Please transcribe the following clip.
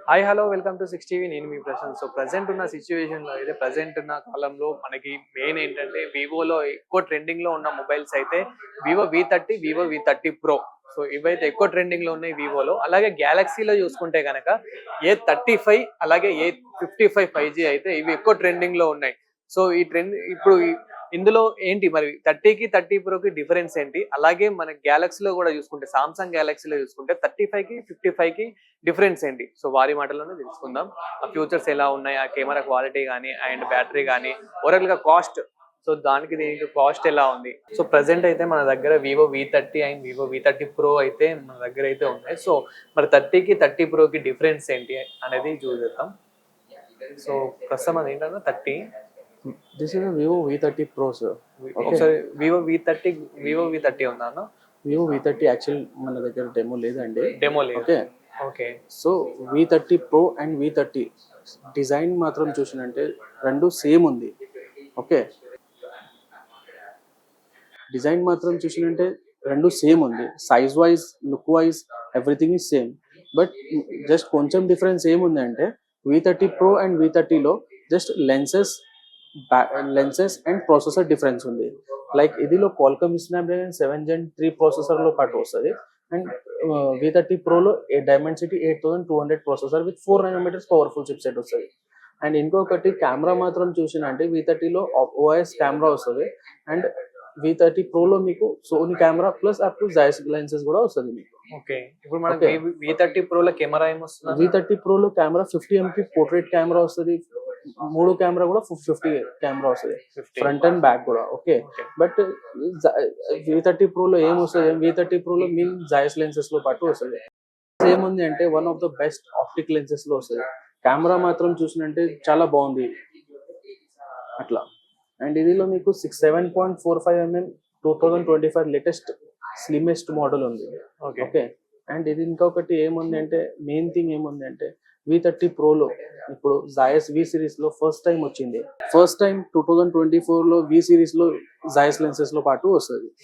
Hi hello welcome to 6 TV. నేను మీ Prashanth. So present ఉన్న సిచ్యువేషన్లో అయితే ప్రజెంట్ ఉన్న కాలంలో మనకి మెయిన్ ఏంటంటే వివోలో ఎక్కువ ట్రెండింగ్లో ఉన్న మొబైల్స్ అయితే Vivo V30, Vivo V30 Pro. So ఇవైతే ఎక్కువ ట్రెండింగ్లో ఉన్నాయి వివోలో. అలాగే గ్యాలక్సీలో చూసుకుంటే కనుక A35 అలాగే A55 5G అయితే ఇవి ఎక్కువ ట్రెండింగ్లో ఉన్నాయి. సో ఈ ట్రెండ్ ఇప్పుడు ఇందులో ఏంటి మరి 30కి 30 Proకి డిఫరెన్స్ ఏంటి? అలాగే మన గ్యాలక్సీలో కూడా చూసుకుంటే సామ్సంగ్ గ్యాలక్సీలో చూసుకుంటే 35కి 55కి డిఫరెన్స్ ఏంటి? సో వారి మాటల్లోనే తెలుసుకుందాం. ఆ ఫ్యూచర్స్ ఎలా ఉన్నాయి, ఆ కెమెరా క్వాలిటీ కానీ అండ్ బ్యాటరీ కానీ ఓవరాల్గా కాస్ట్, సో దానికి దీనికి కాస్ట్ ఎలా ఉంది. సో ప్రజెంట్ అయితే మన దగ్గర Vivo V30 and Vivo V30 Pro అయితే మన దగ్గర అయితే ఉన్నాయి. సో మరి 30కి 30 Proకి డిఫరెన్స్ ఏంటి అనేది చూద్దాం. సో ప్రస్తుతం అది ఏంటన్నా 30. This is a Vivo V30 Pro, sir. ఒకసారి వివో V30 ఉందా అన్న? Vivo V30 యాక్చువల్ మన దగ్గర డెమో లేదండి. డెమో లేదు. Okay okay. So V30 Pro and V30 design మాత్రం చూసినంటే రెండు సేమ్ ఉంది. ఓకే, డిజైన్ మాత్రం చూసినంటే రెండు సేమ్ ఉంది. Size wise, look wise everything is same. But just కొంచెం డిఫరెన్స్ ఏముంది అంటే V30 Pro అండ్ V30లో just lenses and processor difference ఉంది. లైక్ ఇదిలో Qualcomm Snapdragon 7 Gen 3 ప్రాసెసర్లో పాటు వస్తుంది. అండ్ V30 Proలో Dimensity 8200 processor with 4 nanometers powerful chipset వస్తుంది. అండ్ ఇంకొకటి కెమెరా మాత్రం చూసినంటే V30లో OIS కెమెరా వస్తుంది. అండ్ V30 Proలో మీకు Sony camera plus up to Zeiss lenses కూడా వస్తుంది మీకు. ఓకే. ఇప్పుడు మనకి V30 Proలో కెమెరా ఏమొస్తుంది? V30 Proలో కెమెరా 50 MP పోర్ట్రేట్ కెమెరా వస్తుంది. 3 కెమెరా కూడా 50 కెమెరా వస్తుంది, ఫ్రంట్ అండ్ బ్యాక్ కూడా. ఓకే, బట్ V30 Proలో ఏమొస్తుంది? V30 Proలో మీన్ Zeiss లెన్సెస్ లో పాటు వస్తుంది. ఏముంది అంటే one of the best optic lenses లో వస్తుంది. కెమెరా మాత్రం చూసినంటే చాలా బాగుంది అట్లా. అండ్ ఇదిలో మీకు 7.45mm 2025 లేటెస్ట్ స్లిమెస్ట్ మోడల్ ఉంది. ఓకే, అండ్ ఇది ఇంకొకటి ఏముంది అంటే మెయిన్ థింగ్ ఏముంది అంటే V30 Proలో ఇప్పుడు Zeiss V సిరీస్లో ఫస్ట్ టైం వచ్చింది. ఫస్ట్ టైం 2024లో V సిరీస్లో Zeiss లెన్సెస్లో పాటు వస్తుంది.